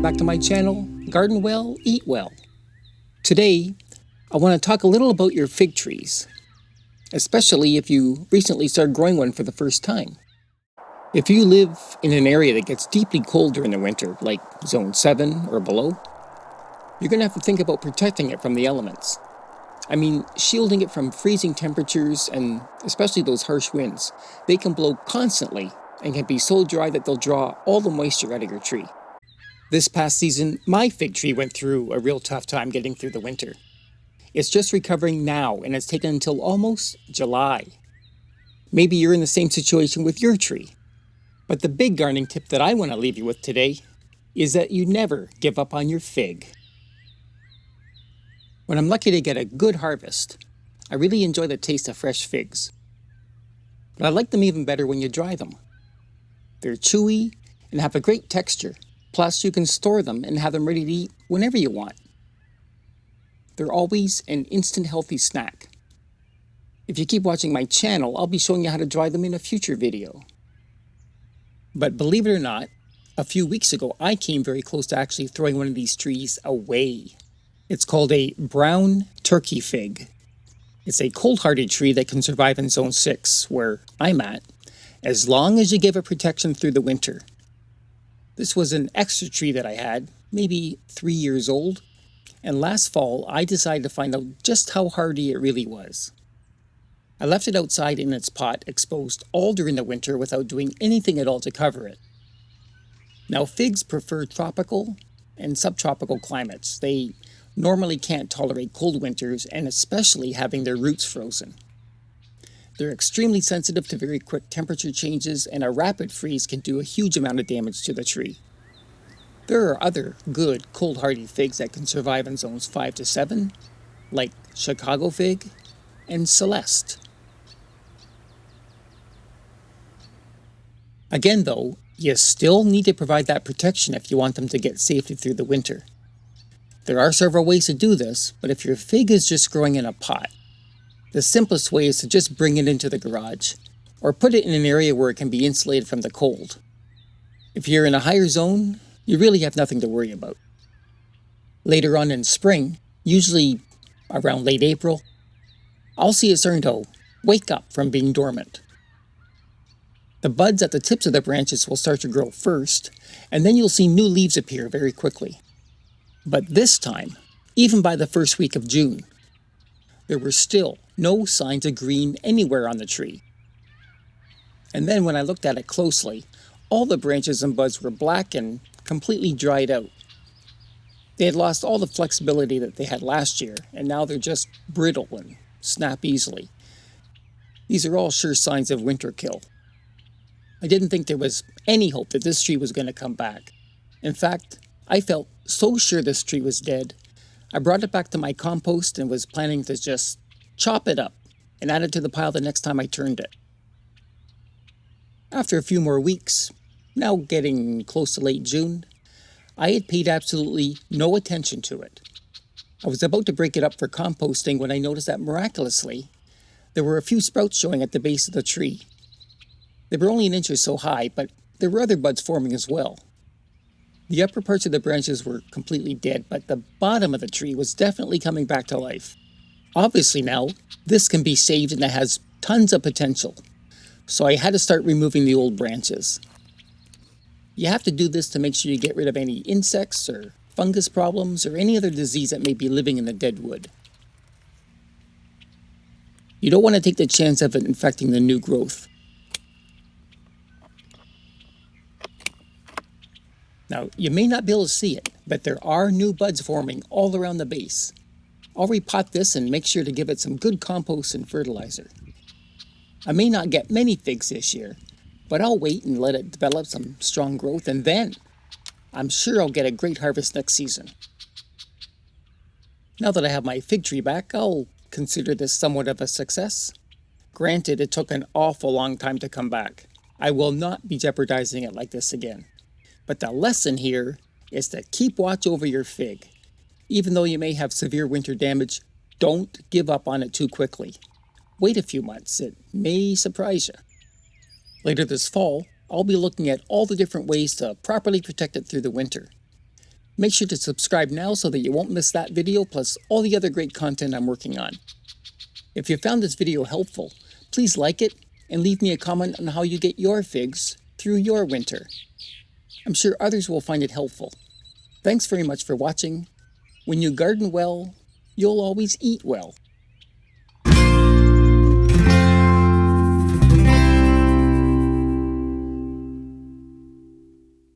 back to my channel, Garden Well, Eat Well. Today, I want to talk a little about your fig trees, especially if you recently started growing one for the first time. If you live in an area that gets deeply cold during the winter, like zone 7 or below, you're going to have to think about protecting it from the elements. I mean, shielding it from freezing temperatures and especially those harsh winds. They can blow constantly and can be so dry that they'll draw all the moisture out of your tree. This past season, my fig tree went through a real tough time getting through the winter. It's just recovering now, and it's taken until almost July. Maybe you're in the same situation with your tree. But the big gardening tip that I want to leave you with today is that you never give up on your fig. When I'm lucky to get a good harvest, I really enjoy the taste of fresh figs. But I like them even better when you dry them. They're chewy and have a great texture. Plus, you can store them and have them ready to eat whenever you want. They're always an instant healthy snack. If you keep watching my channel, I'll be showing you how to dry them in a future video. But believe it or not, a few weeks ago, I came very close to actually throwing one of these trees away. It's called a brown turkey fig. It's a cold-hardy tree that can survive in zone 6, where I'm at, as long as you give it protection through the winter. This was an extra tree that I had, maybe 3 years old, and last fall I decided to find out just how hardy it really was. I left it outside in its pot, exposed all during the winter without doing anything at all to cover it. Now, figs prefer tropical and subtropical climates. They normally can't tolerate cold winters, and especially having their roots frozen. They're extremely sensitive to very quick temperature changes, and a rapid freeze can do a huge amount of damage to the tree. There are other good cold-hardy figs that can survive in zones 5 to 7, like Chicago fig and Celeste. Again though, you still need to provide that protection if you want them to get safely through the winter. There are several ways to do this, but if your fig is just growing in a pot, the simplest way is to just bring it into the garage, or put it in an area where it can be insulated from the cold. If you're in a higher zone, you really have nothing to worry about. Later on in spring, usually around late April, I'll see it starting to wake up from being dormant. The buds at the tips of the branches will start to grow first, and then you'll see new leaves appear very quickly. But this time, even by the first week of June, there were still no signs of green anywhere on the tree. And then when I looked at it closely, all the branches and buds were black and completely dried out. They had lost all the flexibility that they had last year, and now they're just brittle and snap easily. These are all sure signs of winter kill. I didn't think there was any hope that this tree was going to come back. In fact, I felt so sure this tree was dead, I brought it back to my compost and was planning to just chop it up and add it to the pile the next time I turned it. After a few more weeks, now getting close to late June, I had paid absolutely no attention to it. I was about to break it up for composting when I noticed that miraculously, there were a few sprouts showing at the base of the tree. They were only an inch or so high, but there were other buds forming as well. The upper parts of the branches were completely dead, but the bottom of the tree was definitely coming back to life. Obviously now, this can be saved and it has tons of potential. So I had to start removing the old branches. You have to do this to make sure you get rid of any insects or fungus problems or any other disease that may be living in the dead wood. You don't want to take the chance of it infecting the new growth. Now, you may not be able to see it, but there are new buds forming all around the base. I'll repot this and make sure to give it some good compost and fertilizer. I may not get many figs this year, but I'll wait and let it develop some strong growth, and then I'm sure I'll get a great harvest next season. Now that I have my fig tree back, I'll consider this somewhat of a success. Granted, it took an awful long time to come back. I will not be jeopardizing it like this again. But the lesson here is to keep watch over your fig. Even though you may have severe winter damage, don't give up on it too quickly. Wait a few months, it may surprise you. Later this fall, I'll be looking at all the different ways to properly protect it through the winter. Make sure to subscribe now so that you won't miss that video plus all the other great content I'm working on. If you found this video helpful, please like it and leave me a comment on how you get your figs through your winter. I'm sure others will find it helpful. Thanks very much for watching. When you garden well, you'll always eat well.